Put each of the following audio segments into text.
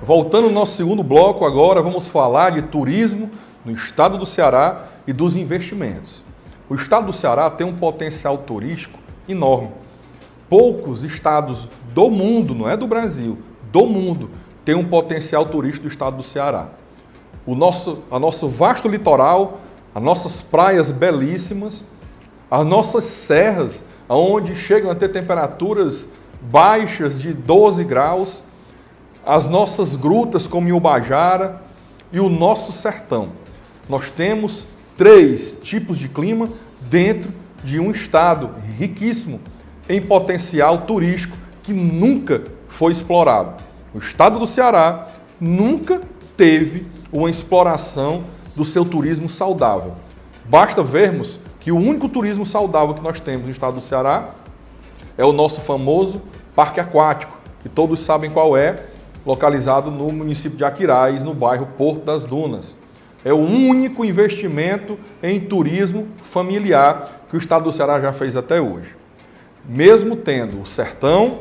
Voltando ao nosso segundo bloco, agora vamos falar de turismo no estado do Ceará e dos investimentos. O estado do Ceará tem um potencial turístico enorme. Poucos estados do mundo, não é do Brasil, do mundo, têm um potencial turístico do estado do Ceará. O nosso vasto litoral, as nossas praias belíssimas, as nossas serras, onde chegam a ter temperaturas baixas de 12 graus, as nossas grutas como em Ubajara e o nosso sertão. Nós temos 3 tipos de clima dentro de um estado riquíssimo em potencial turístico que nunca foi explorado. O estado do Ceará nunca teve uma exploração do seu turismo saudável. Basta vermos que o único turismo saudável que nós temos no estado do Ceará é o nosso famoso parque aquático, que todos sabem qual é, localizado no município de Aquiraz, no bairro Porto das Dunas. É o único investimento em turismo familiar que o estado do Ceará já fez até hoje. Mesmo tendo o sertão,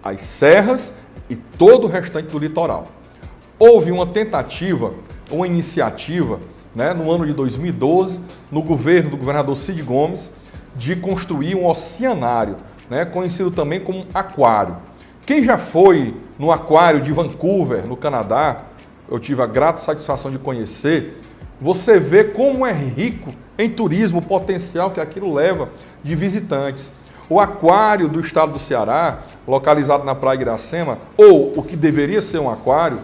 as serras e todo o restante do litoral. Houve uma tentativa, uma iniciativa, no ano de 2012, no governo do governador Cid Gomes, de construir um oceanário, conhecido também como aquário. Quem já foi no aquário de Vancouver, no Canadá, eu tive a grata satisfação de conhecer, você vê como é rico em turismo, o potencial que aquilo leva de visitantes. O aquário do estado do Ceará, localizado na Praia de Iracema, ou o que deveria ser um aquário,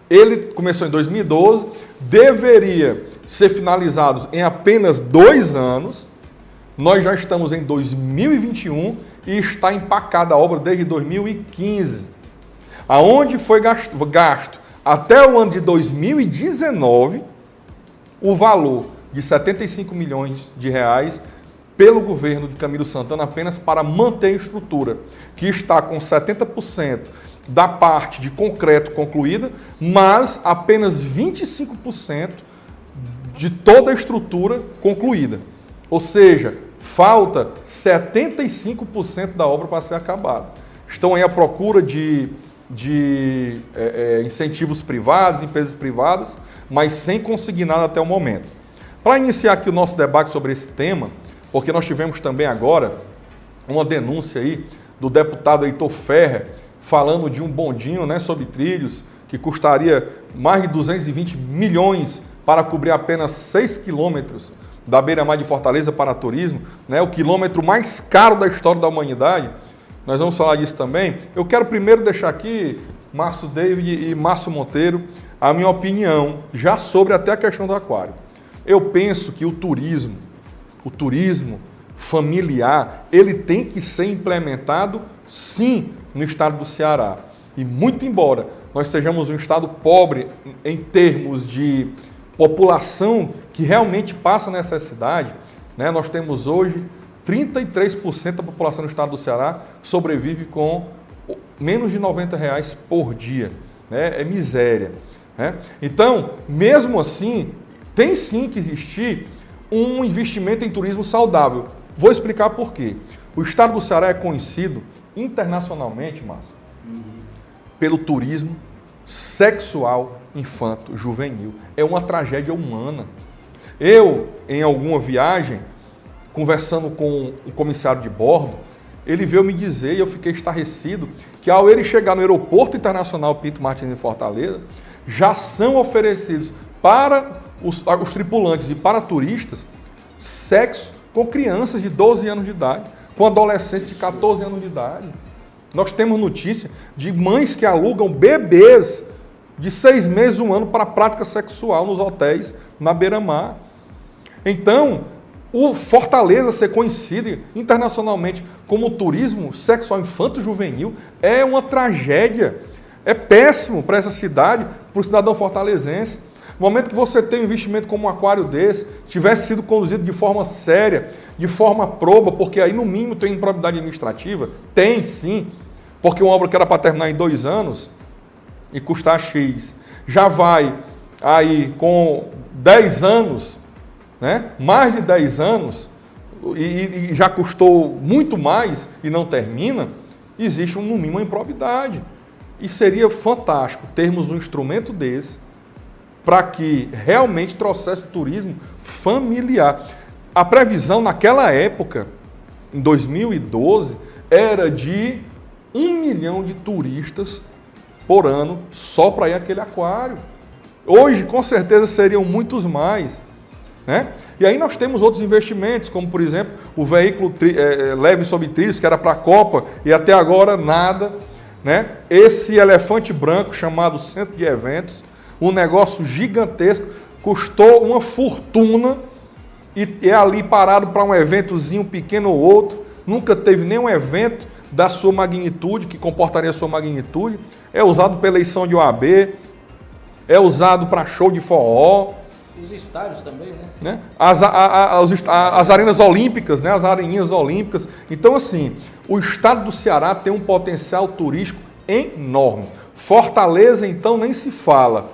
ele começou em 2012, deveria ser finalizado em apenas 2 anos. Nós já estamos em 2021 e está empacada a obra desde 2015. Aonde foi gasto até o ano de 2019 o valor de 75 milhões de reais pelo governo de Camilo Santana apenas para manter a estrutura, que está com 70% da parte de concreto concluída, mas apenas 25% de toda a estrutura concluída. Ou seja, falta 75% da obra para ser acabada. Estão aí à procura de incentivos privados, empresas privadas, mas sem conseguir nada até o momento. Para iniciar aqui o nosso debate sobre esse tema, porque nós tivemos também agora uma denúncia aí do deputado Heitor Ferrer, falando de um bondinho, sobre trilhos, que custaria mais de 220 milhões para cobrir apenas 6 quilômetros da beira-mar de Fortaleza para turismo, o quilômetro mais caro da história da humanidade. Nós vamos falar disso também. Eu quero primeiro deixar aqui, Márcio David e Márcio Monteiro, a minha opinião já sobre até a questão do aquário. Eu penso que o turismo familiar, ele tem que ser implementado, sim, no estado do Ceará. E muito embora nós sejamos um estado pobre em termos de população que realmente passa necessidade, nós temos hoje 33% da população do estado do Ceará sobrevive com menos de R$90 por dia. É miséria. Então, mesmo assim, tem sim que existir um investimento em turismo saudável. Vou explicar por quê. O estado do Ceará é conhecido internacionalmente, Márcio, pelo turismo sexual infanto-juvenil. É uma tragédia humana. Eu, em alguma viagem, conversando com um comissário de bordo, ele veio me dizer, e eu fiquei estarrecido, que ao ele chegar no aeroporto internacional Pinto Martins em Fortaleza, já são oferecidos para os tripulantes e para turistas sexo com crianças de 12 anos de idade, com adolescentes de 14 anos de idade. Nós temos notícia de mães que alugam bebês de 6 meses, 1 ano para prática sexual nos hotéis na beira-mar. Então, o Fortaleza ser conhecido internacionalmente como turismo sexual infanto-juvenil é uma tragédia. É péssimo para essa cidade, para o cidadão fortalezense. No momento que você tem um investimento como um aquário desse, tivesse sido conduzido de forma séria, de forma proba, porque aí no mínimo tem improbidade administrativa, tem sim, porque uma obra que era para terminar em 2 anos e custar X, já vai aí com 10 anos, mais de 10 anos, e já custou muito mais e não termina, existe no mínimo uma improbidade. E seria fantástico termos um instrumento desse para que realmente trouxesse turismo familiar. A previsão naquela época, em 2012, era de 1 milhão de turistas por ano só para ir àquele aquário. Hoje, com certeza, seriam muitos mais, né? E aí nós temos outros investimentos, como, por exemplo, o veículo leve sobre trilhos, que era para a Copa, e até agora nada, né? Esse elefante branco chamado Centro de Eventos, um negócio gigantesco, custou uma fortuna e é ali parado para um eventozinho pequeno ou outro, nunca teve nenhum evento da sua magnitude, que comportaria a sua magnitude, é usado para eleição de OAB, é usado para show de forró. Os estádios também, né? As arenas olímpicas, né? As areninhas olímpicas. Então, assim, o estado do Ceará tem um potencial turístico enorme. Fortaleza, então, nem se fala.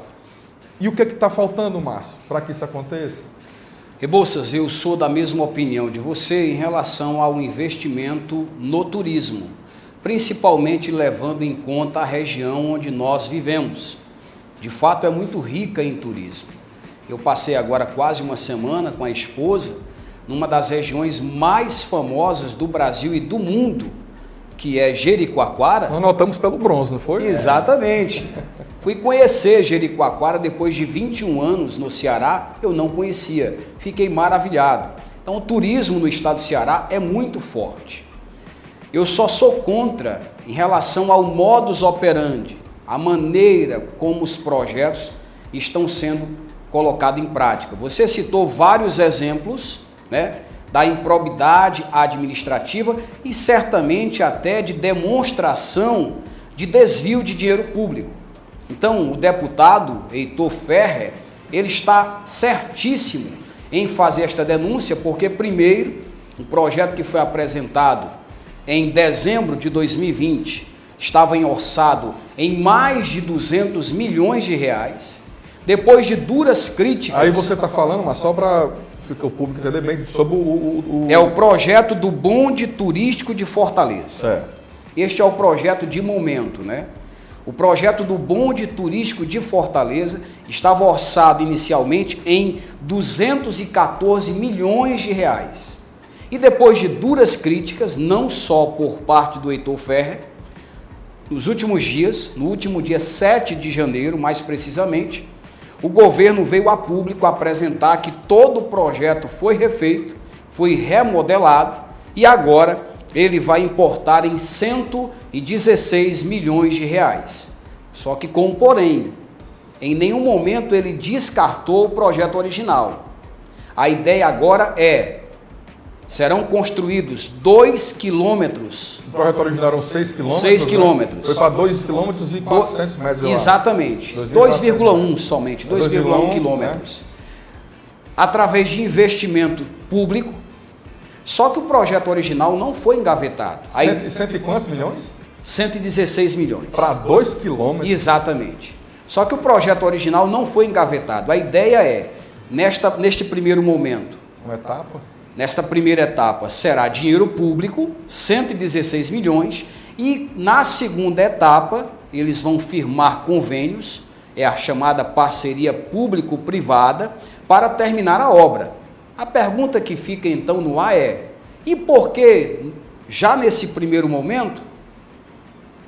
E o que está faltando, Márcio, para que isso aconteça? Rebouças, eu sou da mesma opinião de você em relação ao investimento no turismo, principalmente levando em conta a região onde nós vivemos. De fato, é muito rica em turismo. Eu passei agora quase uma semana com a esposa numa das regiões mais famosas do Brasil e do mundo, que é Jericoacoara. Nós notamos pelo bronze, não foi? Exatamente. Fui conhecer Jericoacoara depois de 21 anos no Ceará, eu não conhecia. Fiquei maravilhado. Então, o turismo no estado do Ceará é muito forte. Eu só sou contra em relação ao modus operandi, a maneira como os projetos estão sendo colocados em prática. Você citou vários exemplos, né, da improbidade administrativa e certamente até de demonstração de desvio de dinheiro público. Então, o deputado Heitor Ferrer, ele está certíssimo em fazer esta denúncia, porque, primeiro, o projeto que foi apresentado em dezembro de 2020 estava orçado em mais de 200 milhões de reais. Depois de duras críticas... Aí você está falando, mas só para o público entender bem, sobre É o projeto do bonde turístico de Fortaleza. É. Este é o projeto de momento, né? O projeto do bonde turístico de Fortaleza estava orçado inicialmente em 214 milhões de reais. E depois de duras críticas, não só por parte do Heitor Ferrer, nos últimos dias, no último dia 7 de janeiro, mais precisamente, o governo veio a público apresentar que todo o projeto foi refeito, foi remodelado e agora ele vai importar em 116 milhões de reais. Só que com um porém, em nenhum momento ele descartou o projeto original. A ideia agora serão construídos 2 quilômetros. O projeto original eram 6 quilômetros. 6 quilômetros. Foi para 2 quilômetros e 400 metros. Exatamente. 2,1 somente, 2,1 quilômetros. Né? Através de investimento público. Só que o projeto original não foi engavetado. Cento e quantos milhões? 116 milhões. Para 2 quilômetros? Exatamente. Só que o projeto original não foi engavetado. A ideia neste primeiro momento... Uma etapa? Nesta primeira etapa será dinheiro público, 116 milhões, e na segunda etapa eles vão firmar convênios, é a chamada parceria público-privada, para terminar a obra. A pergunta que fica então no ar e por que, já nesse primeiro momento,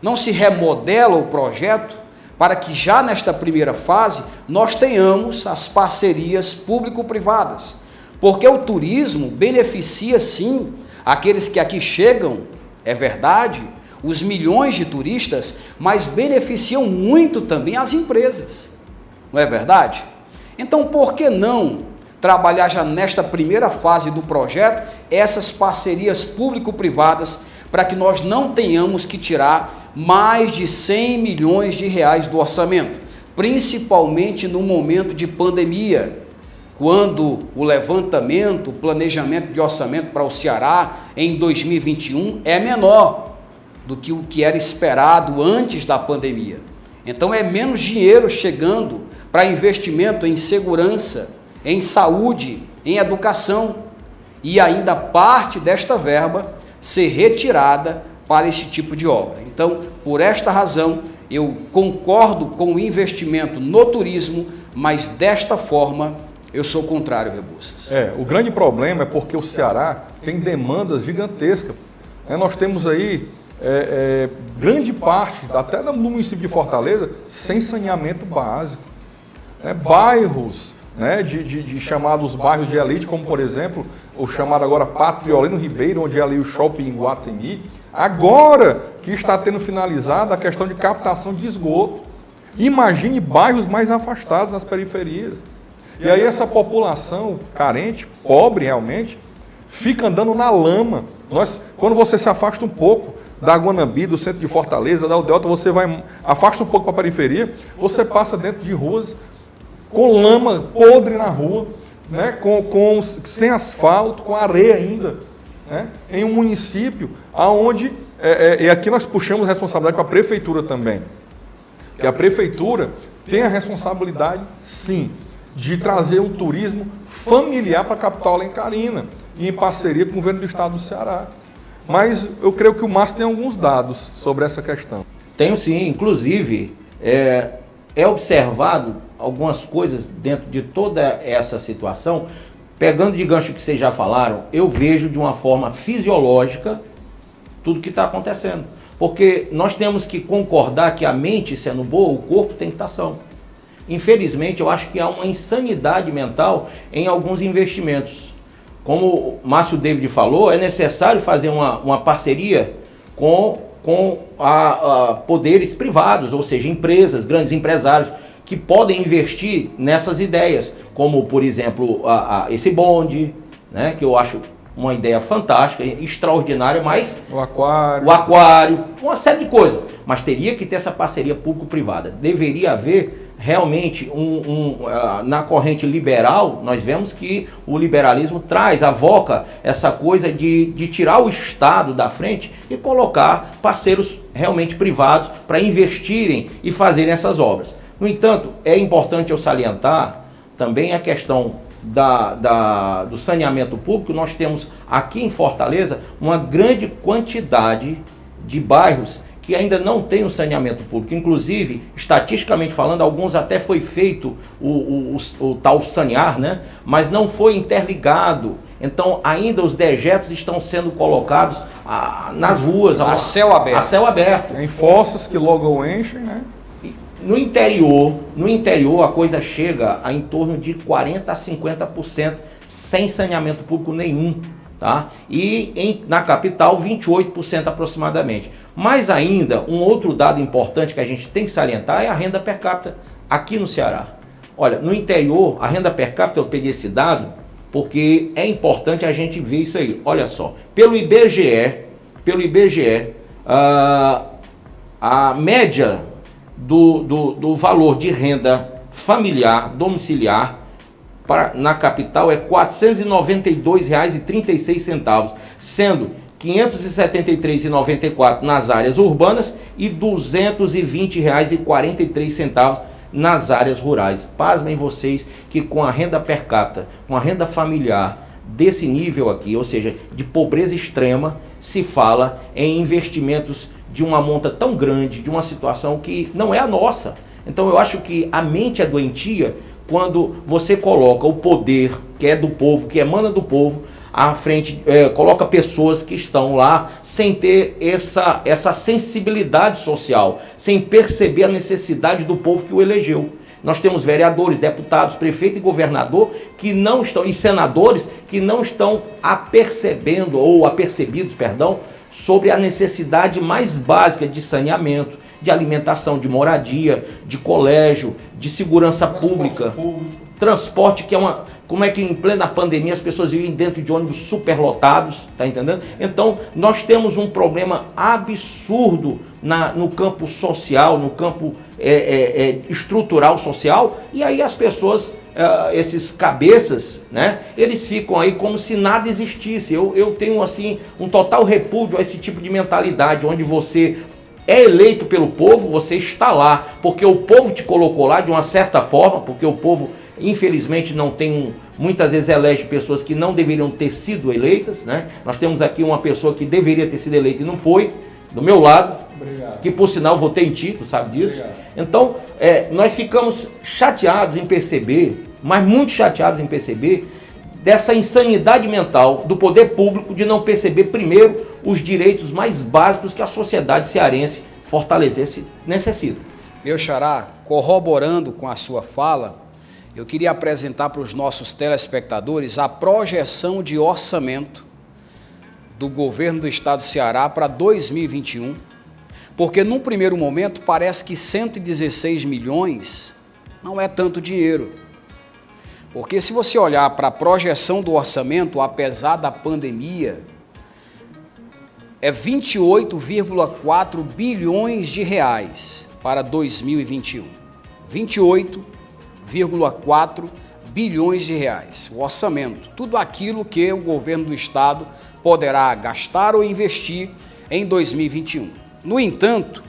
não se remodela o projeto para que já nesta primeira fase nós tenhamos as parcerias público-privadas? Porque o turismo beneficia sim aqueles que aqui chegam, é verdade, os milhões de turistas, mas beneficiam muito também as empresas, não é verdade? Então, por que não trabalhar já nesta primeira fase do projeto essas parcerias público-privadas para que nós não tenhamos que tirar mais de 100 milhões de reais do orçamento, principalmente no momento de pandemia, quando o levantamento, o planejamento de orçamento para o Ceará em 2021 é menor do que o que era esperado antes da pandemia. Então é menos dinheiro chegando para investimento em segurança, em saúde, em educação, e ainda parte desta verba ser retirada para esse tipo de obra. Então, por esta razão, Eu concordo com o investimento no turismo, mas desta forma eu sou contrário, Rebouças. O grande problema é porque o Ceará tem demandas gigantescas. Nós temos aí grande parte, até no município de Fortaleza, sem saneamento básico. Bairros, de chamados bairros de elite, como por exemplo, o chamado agora Patriolino Ribeiro, onde é ali o shopping Guatemi, agora que está tendo finalizada a questão de captação de esgoto. Imagine bairros mais afastados nas periferias. E aí essa população carente, pobre realmente, fica andando na lama. Quando você se afasta um pouco da Guanambi, do centro de Fortaleza, da Aldeota, você afasta um pouco para a periferia, você passa dentro de ruas com lama podre na rua, sem asfalto, com areia ainda, em um município onde, e aqui nós puxamos responsabilidade para a prefeitura também, que a prefeitura tem a responsabilidade, sim, de trazer um turismo familiar para a capital alencarina, em parceria com o governo do estado do Ceará. Mas eu creio que o Márcio tem alguns dados sobre essa questão. Tenho sim, inclusive é observado algumas coisas dentro de toda essa situação. Pegando de gancho que vocês já falaram, eu vejo de uma forma fisiológica tudo que está acontecendo. Porque nós temos que concordar que a mente sendo boa, o corpo tem que estar são. Infelizmente, eu acho que há uma insanidade mental em alguns investimentos. Como o Márcio David falou, é necessário fazer uma parceria com poderes privados, ou seja, empresas, grandes empresários, que podem investir nessas ideias, como, por exemplo, esse bonde, que eu acho uma ideia fantástica, extraordinária, mas o aquário, uma série de coisas. Mas teria que ter essa parceria público-privada. Deveria haver realmente na corrente liberal. Nós vemos que o liberalismo avoca essa coisa de tirar o Estado da frente e colocar parceiros realmente privados para investirem e fazerem essas obras. No entanto, é importante eu salientar também a questão do saneamento público. Nós temos aqui em Fortaleza uma grande quantidade de bairros que ainda não tem o saneamento público. Inclusive, estatisticamente falando, alguns até foi feito o tal sanear, mas não foi interligado. Então, ainda os dejetos estão sendo colocados nas ruas. A céu aberto. A céu aberto. Em fossas que logo enchem, No interior, a coisa chega a em torno de 40% a 50% sem saneamento público nenhum. Tá? E na capital 28% aproximadamente. Mas ainda, um outro dado importante que a gente tem que salientar é a renda per capita aqui no Ceará. Olha, no interior, a renda per capita, eu peguei esse dado porque é importante a gente ver isso aí. Olha só, pelo IBGE, a média do valor de renda familiar, domiciliar, na capital é R$ 492,36, sendo R$ 573,94 nas áreas urbanas e R$ 220,43 nas áreas rurais. Pasmem vocês que com a renda per capita, com a renda familiar desse nível aqui, ou seja, de pobreza extrema, se fala em investimentos de uma monta tão grande, de uma situação que não é a nossa. Então eu acho que a mente é doentia quando você coloca o poder que é do povo, que emana do povo, à frente, coloca pessoas que estão lá sem ter essa sensibilidade social, sem perceber a necessidade do povo que o elegeu. Nós temos vereadores, deputados, prefeito e governador que não estão, e senadores que não estão apercebidos, sobre a necessidade mais básica de saneamento, de alimentação, de moradia, de colégio, de segurança pública, transporte, que é como é que em plena pandemia as pessoas vivem dentro de ônibus superlotados, tá entendendo? Então, nós temos um problema absurdo no campo social, no campo estrutural social, e aí as pessoas, esses cabeças, eles ficam aí como se nada existisse. Eu tenho, assim, um total repúdio a esse tipo de mentalidade, onde você é eleito pelo povo, você está lá, porque o povo te colocou lá de uma certa forma, porque o povo, infelizmente, não tem muitas vezes elege pessoas que não deveriam ter sido eleitas, Nós temos aqui uma pessoa que deveria ter sido eleita e não foi, do meu lado, Obrigado. Que por sinal votei em ti, tu sabe disso. Obrigado. Então, nós ficamos chateados em perceber, mas muito chateados em perceber, dessa insanidade mental do poder público de não perceber primeiro os direitos mais básicos que a sociedade cearense fortalecesse necessita. Meu xará, corroborando com a sua fala, eu queria apresentar para os nossos telespectadores a projeção de orçamento do governo do estado do Ceará para 2021, porque num primeiro momento parece que 116 milhões não é tanto dinheiro. Porque se você olhar para a projeção do orçamento, apesar da pandemia, é 28,4 bilhões de reais para 2021. 28,4 bilhões de reais. O orçamento, tudo aquilo que o governo do estado poderá gastar ou investir em 2021. No entanto,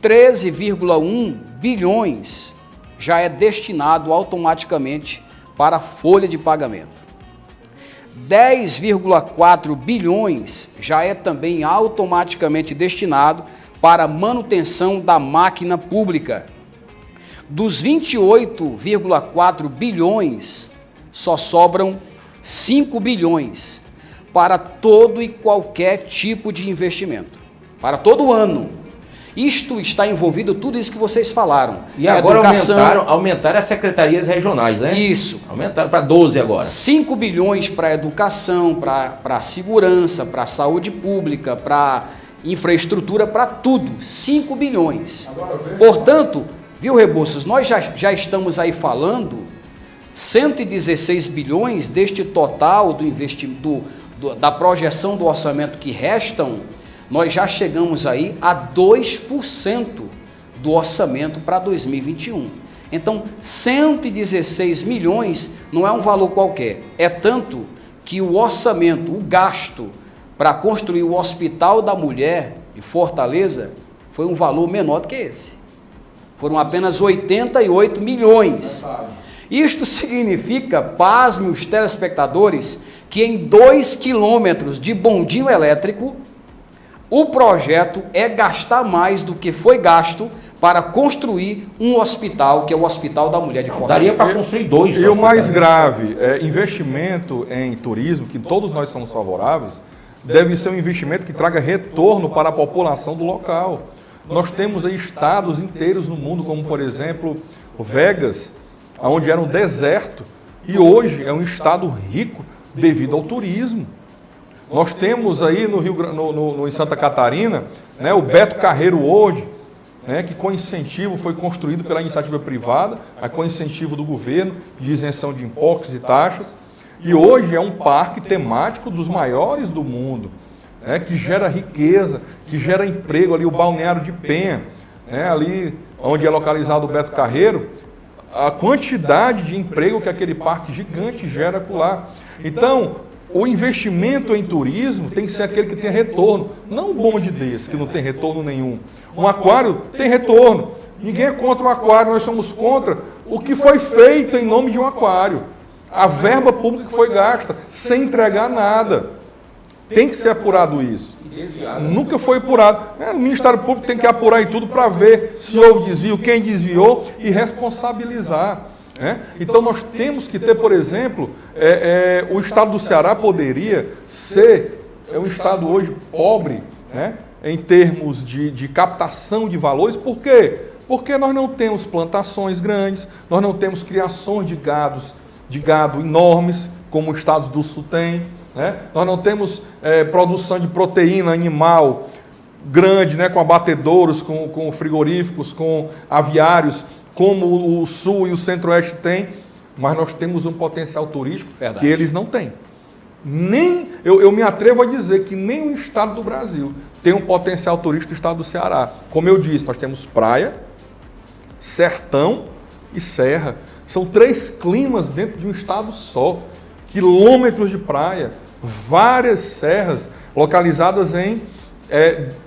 13,1 bilhões já é destinado automaticamente para a folha de pagamento. 10,4 bilhões já é também automaticamente destinado para a manutenção da máquina pública. Dos 28,4 bilhões, só sobram 5 bilhões para todo e qualquer tipo de investimento, para todo ano. Isto está envolvido tudo isso que vocês falaram. E agora aumentaram as secretarias regionais, né? Isso. Aumentaram para 12 agora. 5 bilhões para a educação, para a segurança, para a saúde pública, para infraestrutura, para tudo. 5 bilhões. Portanto, viu, Rebouças, nós já estamos aí falando 116 bilhões deste total do investimento, da projeção do orçamento que restam. Nós já chegamos aí a 2% do orçamento para 2021. Então, 116 milhões não é um valor qualquer. É tanto que o orçamento, o gasto para construir o Hospital da Mulher de Fortaleza foi um valor menor do que esse. Foram apenas 88 milhões. Isto significa, pasme os telespectadores, que em 2 quilômetros de bondinho elétrico, o projeto é gastar mais do que foi gasto para construir um hospital, que é o Hospital da Mulher de Fortaleza. Daria para construir 2. E o mais grave, investimento em turismo, que todos nós somos favoráveis, deve ser um investimento que traga retorno para a população do local. Nós temos aí estados inteiros no mundo, como por exemplo, Vegas, onde era um deserto, e hoje é um estado rico devido ao turismo. Nós temos aí em Santa Catarina, né, o Beto Carreiro World, né, que com incentivo foi construído pela iniciativa privada, mas com incentivo do governo, de isenção de impostos e taxas, e hoje é um parque temático dos maiores do mundo, né, que gera riqueza, que gera emprego ali, o Balneário de Penha, né, ali onde é localizado o Beto Carreiro, a quantidade de emprego que aquele parque gigante gera por lá. Então, o investimento em turismo tem que ser aquele que tem retorno, não um bonde desse, que não tem retorno nenhum. Um aquário tem retorno. Ninguém é contra o aquário, nós somos contra o que foi feito em nome de um aquário. A verba pública que foi gasta, sem entregar nada. Tem que ser apurado isso. Nunca foi apurado. O Ministério Público tem que apurar em tudo para ver se houve desvio, quem desviou e responsabilizar. Então nós temos que ter, por exemplo, o estado do Ceará poderia ser um estado hoje pobre, em termos de captação de valores. Por quê? Porque nós não temos plantações grandes, nós não temos criações de gado enormes, como os estados do sul têm, nós não temos produção de proteína animal grande, com abatedouros, com frigoríficos, com aviários, como o Sul e o Centro-Oeste têm, mas nós temos um potencial turístico que eles não têm. Eu me atrevo a dizer que nenhum estado do Brasil tem um potencial turístico do estado do Ceará. Como eu disse, nós temos praia, sertão e serra. São 3 climas dentro de um estado só. Quilômetros de praia, várias serras localizadas em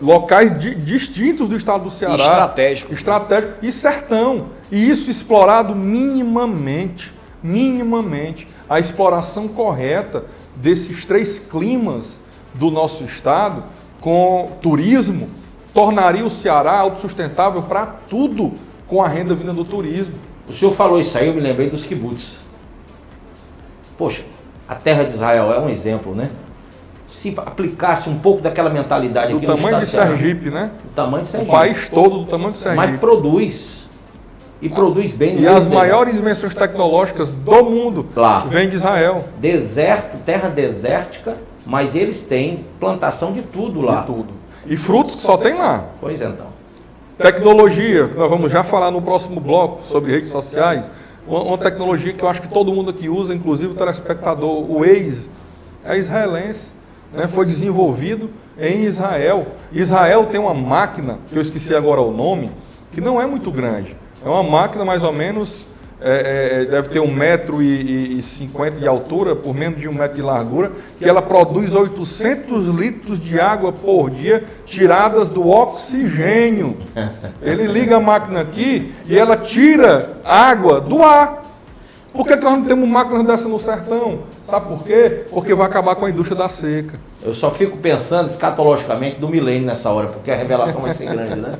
locais distintos do estado do Ceará. Estratégico. E sertão. E isso explorado minimamente. A exploração correta desses 3 climas do nosso estado, com turismo, tornaria o Ceará autossustentável para tudo com a renda vinda do turismo. O senhor falou isso aí, eu me lembrei dos kibbutz. Poxa, a terra de Israel é um exemplo, né? Se aplicasse um pouco daquela mentalidade Do aqui no tamanho de estado do Ceará, Sergipe, né? o tamanho de O Sergipe. país todo do tamanho de Sergipe. Mas produz. E produz bem. E as maiores invenções tecnológicas do mundo Lá. vêm de Israel. Deserto, terra desértica, mas eles têm plantação de tudo lá. De tudo. E frutos que só tem lá. Pois então. Tecnologia, que nós vamos já falar no próximo bloco sobre redes sociais. Uma tecnologia que eu acho que todo mundo aqui usa, inclusive o telespectador, o Waze, é israelense, né? Foi desenvolvido em Israel. Israel tem uma máquina, que eu esqueci agora o nome, que não é muito grande. É uma máquina mais ou menos, deve ter 1,50 m de altura, por menos de 1 metro de largura, que ela produz 800 litros de água por dia, tiradas do oxigênio. Ele liga a máquina aqui e ela tira água do ar. Por que nós não temos máquinas dessa no sertão? Sabe por quê? Porque vai acabar com a indústria da seca. Eu só fico pensando escatologicamente do milênio nessa hora, porque a revelação vai ser grande, né?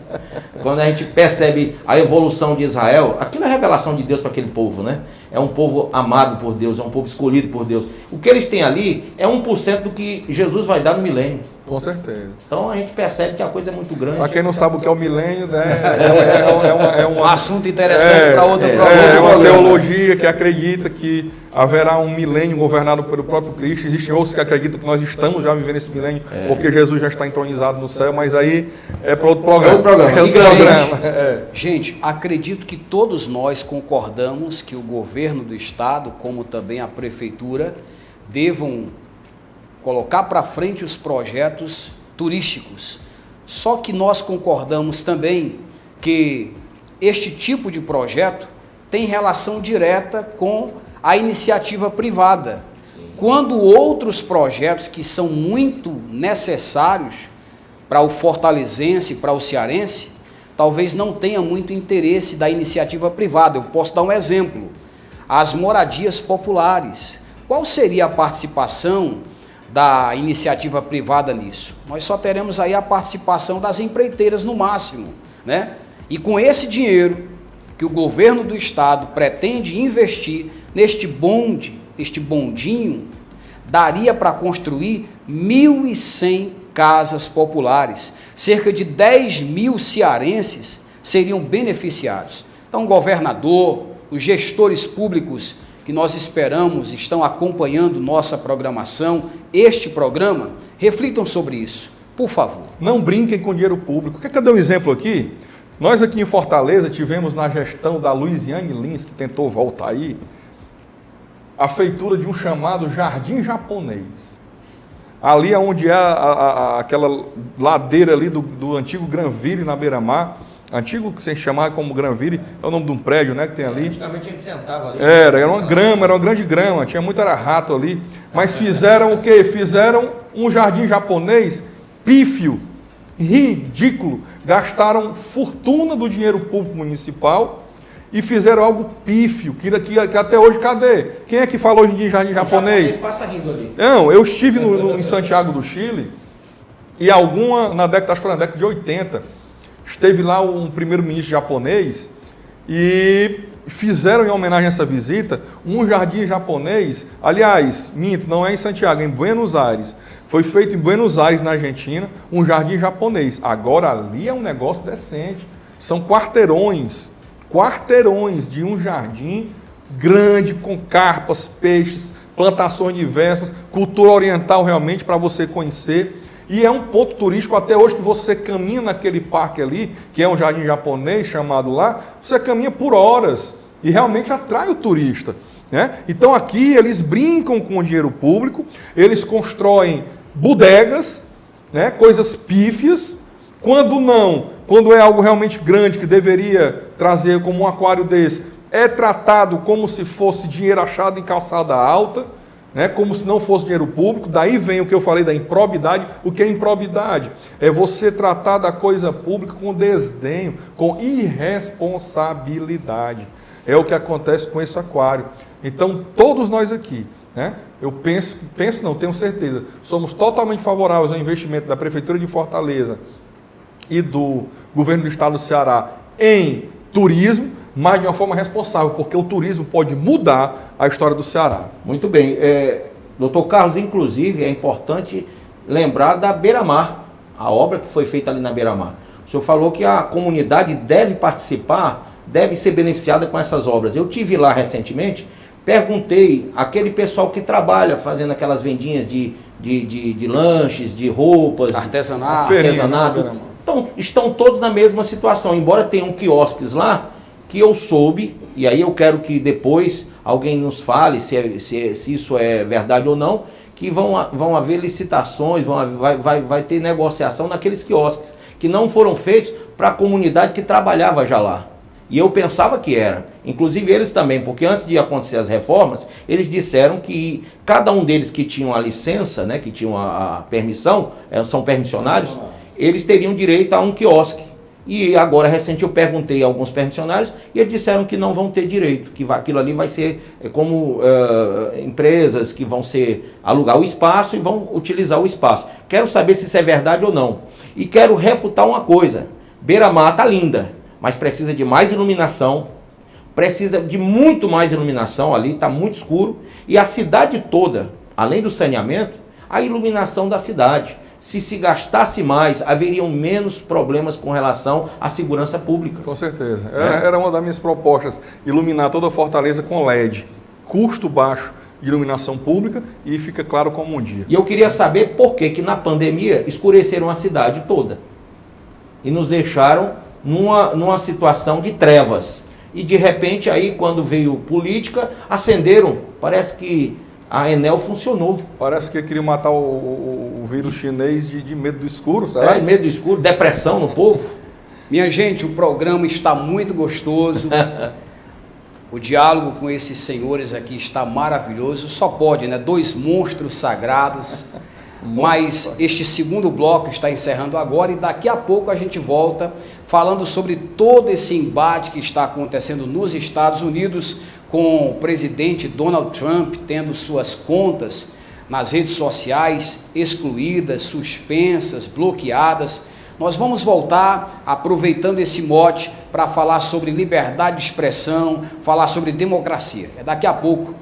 Quando a gente percebe a evolução de Israel, aquilo é a revelação de Deus para aquele povo, né? É um povo amado por Deus, é um povo escolhido por Deus. O que eles têm ali é 1% do que Jesus vai dar no milênio. Com certeza. Então a gente percebe que a coisa é muito grande. Para quem não sabe o que é o milênio, né? Um assunto interessante para outro programa. É uma teologia que acredita que haverá um milênio governado pelo próprio Cristo. Existem outros que acreditam que nós estamos já vivendo esse milênio, porque Jesus já está entronizado no céu, mas aí é para outro programa. É outro programa. Gente, acredito que todos nós concordamos que o governo do estado, como também a prefeitura, devam colocar para frente os projetos turísticos. Só que nós concordamos também que este tipo de projeto tem relação direta com a iniciativa privada. Quando outros projetos que são muito necessários para o fortalezense, para o cearense, talvez não tenha muito interesse da iniciativa privada. Eu posso dar um exemplo. As moradias populares. Qual seria a participação da iniciativa privada nisso? Nós só teremos aí a participação das empreiteiras no máximo, né? E com esse dinheiro que o governo do estado pretende investir neste bonde, este bondinho, daria para construir 1.100 casas populares. Cerca de 10 mil cearenses seriam beneficiados. Então, o governador, os gestores públicos que nós esperamos estão acompanhando nossa programação, este programa, reflitam sobre isso, por favor. Não brinquem com dinheiro público. Quer que eu dê um exemplo aqui? Nós aqui em Fortaleza tivemos na gestão da Luiziane Lins, que tentou voltar aí, a feitura de um chamado Jardim Japonês. Ali onde é aquela ladeira ali do antigo Granville na beira-mar, antigo que se chamava como Granville, é o nome de um prédio, né, que tem ali. Antigamente a gente sentava ali. Era uma grama, era uma grande grama, tinha muito rato ali. Mas fizeram o quê? Fizeram um jardim japonês pífio, ridículo. Gastaram fortuna do dinheiro público municipal e fizeram algo pífio, que até hoje, cadê? Quem é que falou hoje em dia em jardim japonês? Passa rindo ali. Não, eu estive em Santiago do Chile e acho que foi na década de 80, esteve lá um primeiro-ministro japonês e fizeram em homenagem a essa visita um jardim japonês, aliás, minto, não é em Santiago, é em Buenos Aires. Foi feito em Buenos Aires, na Argentina, um jardim japonês. Agora ali é um negócio decente. São quarteirões de um jardim grande, com carpas, peixes, plantações diversas, cultura oriental realmente para você conhecer. E é um ponto turístico até hoje que você caminha naquele parque ali, que é um jardim japonês chamado lá, você caminha por horas e realmente atrai o turista, né? Então aqui eles brincam com o dinheiro público, eles constroem bodegas, né, coisas pífias, quando é algo realmente grande que deveria trazer como um aquário desse, é tratado como se fosse dinheiro achado em calçada alta, né, como se não fosse dinheiro público. Daí vem o que eu falei da improbidade. O que é improbidade? É você tratar da coisa pública com desdenho, com irresponsabilidade. É o que acontece com esse aquário. Então, todos nós aqui, né, eu tenho certeza, somos totalmente favoráveis ao investimento da Prefeitura de Fortaleza e do governo do estado do Ceará em turismo, mas de uma forma responsável, porque o turismo pode mudar a história do Ceará. Muito bem. Doutor Carlos, inclusive, é importante lembrar da Beira-Mar, a obra que foi feita ali na Beira-Mar. O senhor falou que a comunidade deve participar, deve ser beneficiada com essas obras. Eu tive lá recentemente, perguntei àquele pessoal que trabalha fazendo aquelas vendinhas de lanches, de roupas, artesanato. Então, estão todos na mesma situação, embora tenham quiosques lá, que eu soube, e aí eu quero que depois alguém nos fale se isso é verdade ou não, que vão haver licitações, vai ter negociação naqueles quiosques, que não foram feitos para a comunidade que trabalhava já lá. E eu pensava que era. Inclusive eles também, porque antes de acontecer as reformas, eles disseram que cada um deles que tinham a licença, né, que tinham a permissão, são permissionários, eles teriam direito a um quiosque. E agora, recente, eu perguntei a alguns permissionários e eles disseram que não vão ter direito, que aquilo ali vai ser como empresas que vão alugar o espaço e vão utilizar o espaço. Quero saber se isso é verdade ou não. E quero refutar uma coisa: Beira-Mar está linda, mas precisa de mais iluminação, precisa de muito mais iluminação ali, está muito escuro. E a cidade toda, além do saneamento, a iluminação da cidade. Se gastasse mais, haveriam menos problemas com relação à segurança pública. Com certeza. Era uma das minhas propostas, iluminar toda a Fortaleza com LED. Custo baixo de iluminação pública e fica claro como um dia. E eu queria saber por que na pandemia escureceram a cidade toda. E nos deixaram numa situação de trevas. E de repente aí, quando veio política, acenderam. Parece que a Enel funcionou. Parece que queria matar o vírus chinês de medo do escuro, sabe? Medo do escuro, depressão no povo. Minha gente, o programa está muito gostoso. O diálogo com esses senhores aqui está maravilhoso. Só pode, né? Dois monstros sagrados. Mas este segundo bloco está encerrando agora e daqui a pouco a gente volta falando sobre todo esse embate que está acontecendo nos Estados Unidos, com o presidente Donald Trump tendo suas contas nas redes sociais excluídas, suspensas, bloqueadas. Nós vamos voltar aproveitando esse mote para falar sobre liberdade de expressão, falar sobre democracia. É daqui a pouco